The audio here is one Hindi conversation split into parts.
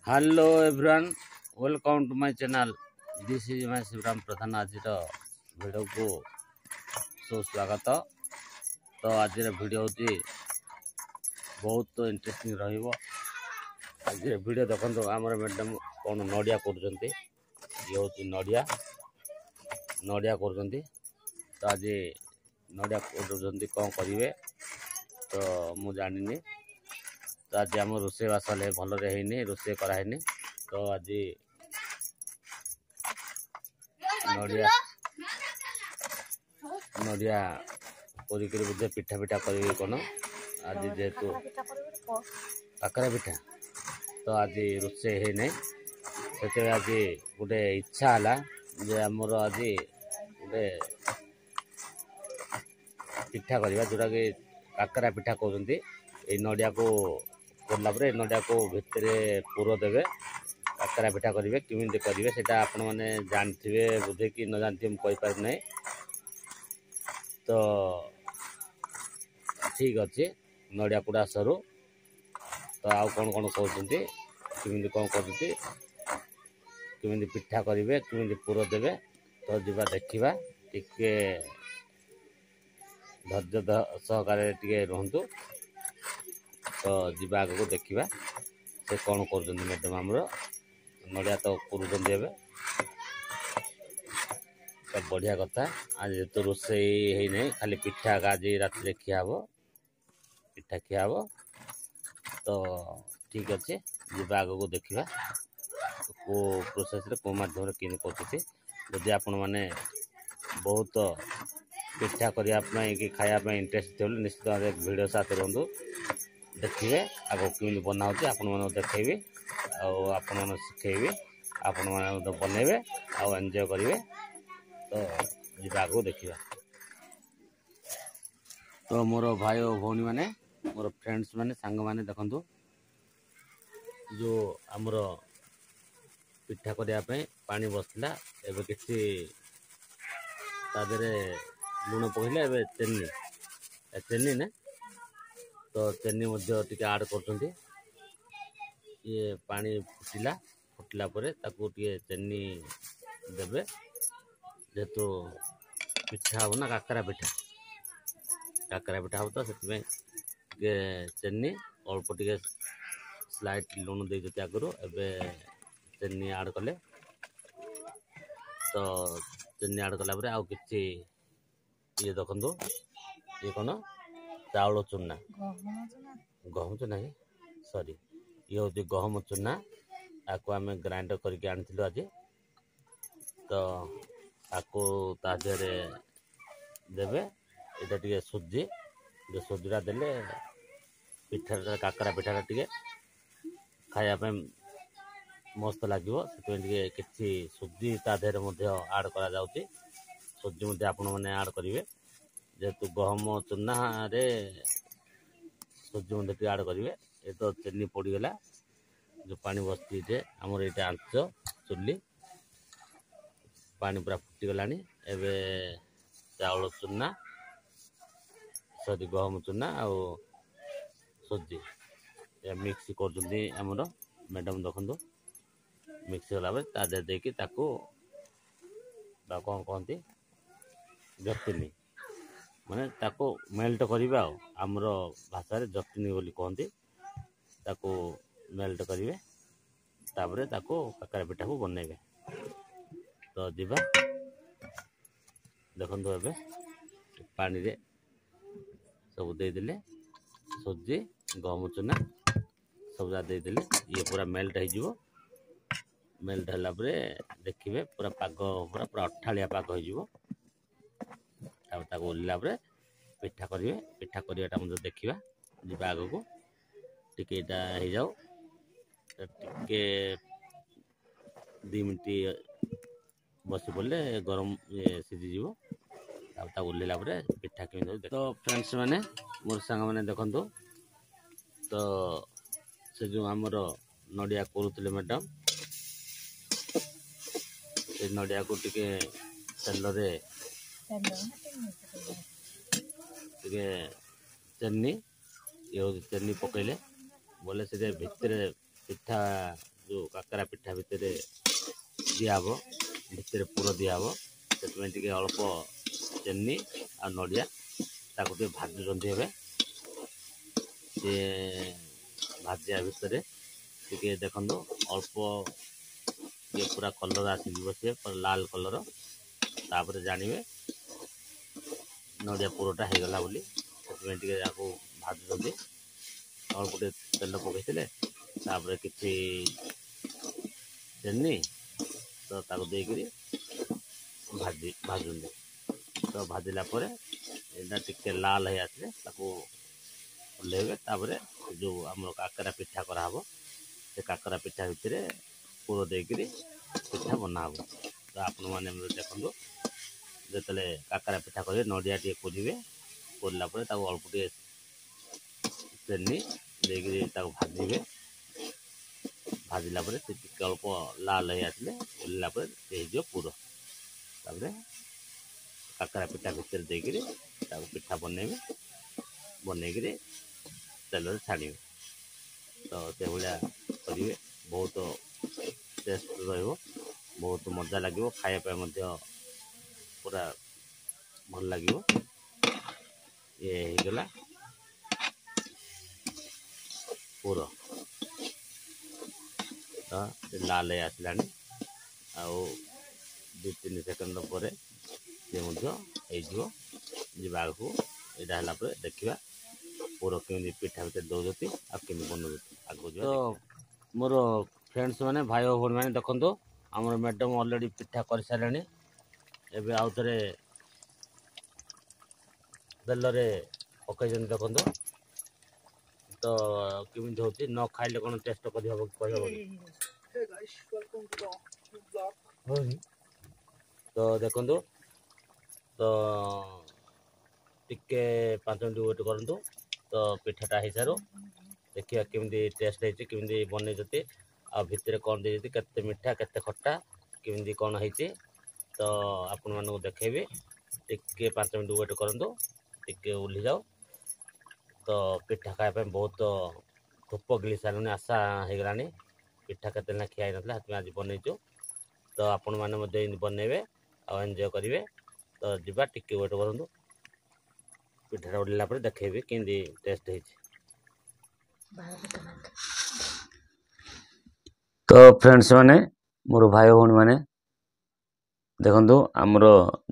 Hello everyone, welcome to my channel. This is my Shivram Pradhan. आज वीडियो को सुस्वागत। तो आज वीडियो होची बहुत इंटरेस्टिंग रहिबो। आज वीडियो देखो आमर मैडम कौन नड़िया कर नड़िया नड़िया कर। तो आज नड़िया कर कौन करेंगे तो मु जानी। तो आज आम रोषे बास भलरे है रोषे कराइनि। तो आज नड़िया नड़िया कर बोधे पिठा पिठा करेंगे कौन आज जेहेतु काकरा पिठा। तो आज रोषे है से आज गोटे इच्छा है जे आमर आज गोटे पिठा करवा जोटा कि काकरा पिठा कहते। ये नड़िया को करला नड़िया को भितर पुर देवे काकरा पिठा करेंगे किमिति करेंगे से आपण मैंने जानते बोधे कि न जानते मुझे ना। तो ठीक अच्छे नड़िया कुड़ा सरू। तो आउ कौन कौन कहते किमिति कौन करते किमिति पिठा करेंगे किमिति पुर देवे। तो जीवा देखा टिके धैर्य सहकार टिके रुहतु। तो जीवा आगू देखा से कौन कर मैडम आमर नड़िया तो कर तो बढ़िया कथा। आज तो रोषे है खाली पिठा आज रात खियाब पिठा खियाब। तो ठीक अच्छे जीवा आगू देखा को प्रोसेस को मध्यम कि जदि आपण मैंने बहुत पिठा करने कि खायापी इंटरेस्ट थे निश्चित भाव भिडियो साथ रुहतु देखिए आगे कमी बनाऊँ आपण मैंने देखी आपण मैंने शिखेबी आपण मैंने बनइबे आउ एंजॉय करेंगे। तो जीवा आगू देखा। तो मोर भाई और भौणी मैंने मोर फ्रेंड्स मैंने सांग मैंने देखु जो आमर पिठा करने पानी बसला एवं किसी तादे लुण पकड़े एवं चेनी ने। तो चेनी टे आड कर ये पानी फुटिला पर ताकू टे चेनी देवे जेहेतु पिठा हम ना काकरा पिठा हम तो से चेनी अल्प टे स्लाइट लुण दे आगु एवं चेनी आड कले। तो चेनी आड कला आउ कि ये देखो ये कौन चाउल चूना गहम चूना कि सॉरी ये हूँ गहम चूना आपको आम ग्राइंडर करके आनी आज। तो आपको तादेहरे देवे यहाँ टे सुजी जो सुजीटा देले पिठा काकरा पिठा टे खायापी मस्त लगे कि सुजी तादेहरे आड करा सुजी आपण मैंने आड करेंगे जेहेतु गहम चूना रे सुजी आड करेंगे। ये तो चेनी पड़गला जो पानी बसती आमर ये आंच चुली पानी पूरा फुटीगला एवं चाउल चूना सॉरी गहम चूना आ सुजी मिक्स कर मैडम देखो मिक्स होला तादे देकी कौन कहती जतनी माने ताको मेल्ट करिबा आमर भाषा रे जतनी बोली कहती ताको मेल्ट करेंगे तापर ताको काकरा पिठा को बनइबे। तो जीवा देखो ए पानी रे सब देदेले सुजी गहम चूना सब देदेले ये पूरा मेल्ट हो मेल्ट होला देखिए पूरा पाग पूरा पूरा अठालिया पाग हो ओल्ला पिठा करेंगे पिठा करवाटा मतलब देखा जीवा आग को टिके हो जाओ टिके 2 मिनट बस पड़े गरम सीझीज ओल्ला पिठा केमी। तो फ्रेंड्स मैंने मोर सांग मैंने देखु तो से जो आमर नड़िया करुले मैडम से नड़िया को टिके तेल टे चेनी ये चेनी पकड़े बोले से भितर पिठा जो काकरा पिठा भितर दिहब भितर पुर दिहब से अल्प चेनी आ नड़िया ताको भाजुंट हे सी भाजा भितर टे देखो अल्प ये पूरा कलर आसीज सी पूरा लाल कलर तापर जानवे नड़िया पुरटा हो गला बोली से भाजुंट अल्प तेल पकईले कि चेनी तो ताको देकरी भाजुंट तो भाजिला टिके लाल हो आसले ओल्लैबे तापर जो आम काकरा पिठा कराब से काकरा पिठा भितर पुर देकरी पिठा बनाब। तो आपण मैंने देखो जो काकरा पिठा करेंगे नड़िया टे कोरिए कोरला अल्प टे चेनी देकरी भाजिबे भाजिला अल्प लाल हो आसले ओल्ला पुर तापर काकरा पिठा भितर देकरी पिठा बनइबे बनईकरी तेल छाड़े तो से भाया करेंगे बहुत टेस्ट रहिबो बहुत मजा लगे खायापी पूरा भल लगे ये गला पुर तो लाल हो आसला आउ 2-3 सेकंड पर जीवा को यहाँ देखा पुर केमी पिठा भितर दौरान आमी बनाऊँ आगे तो मोर फ्रेंड्स मैंने भाई भाई मैंने देखो आम मैडम ऑलरेडी पिठा कर सारे एवं आउ थे बेल पकई देखो तो केमी हो न खाइले कौन टेस्ट कर तो देखो तो टिके 5 मिनट वेट करूँ तो पिठाटा हो सारू देखिए केमी टेस्ट होमी बनई आ भितर कौन दे के मिठा के खट्टा केमी कौन होती तो आपण मानक देखेबी टिके 5 मिनट वेट करूँ टिके ओह्ली जाओ तो पिठा खायापी बहुत धूप गिली सारे आशा हो गला पिठा के खिया ना आज बनईचु तो आपण मैंने बनइबे आ एंजॉय करेंगे तो जीवा टिके वेट करूँ पिठाटा ओह्ला देखेबी केमी टेस्ट होती। तो फ्रेंड्स मैंने मोर भाई भाई मैंने देखो आमर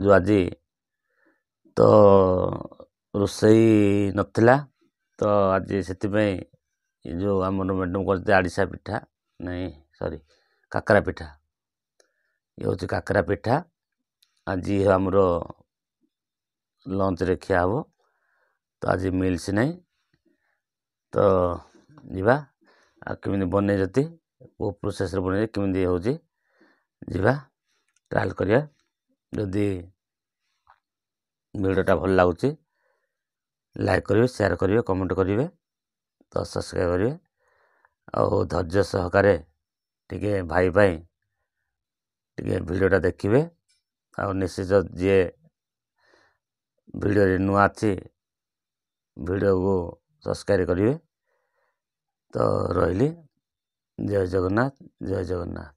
जो आज तो रोसई नथिला तो आज से जो आमर मैडम करते आड़िशा पिठा नहीं सॉरी काकरा पिठा ये हूँ काकरा पिठा आज आमर लंच रे खिया हम तो आज मिल्स नहीं तो जीवा आ केमी बन वो प्रोसेस बन केमी हो जीवा ट्रायल करिया जदि वीडियोटा भल लगुच लाइक करेंगे शेयर करेंगे कमेंट करेंगे तो सब्सक्राइब करेंगे और धैर्य सहकार टिके भाई भाई टिके वीडियोटा देखिए आ निश्चित जी वीडियो नुआ अच्छी वीडियो को सब्सक्राइब करेंगे तो रही जय जगन्नाथ जय जगन्नाथ।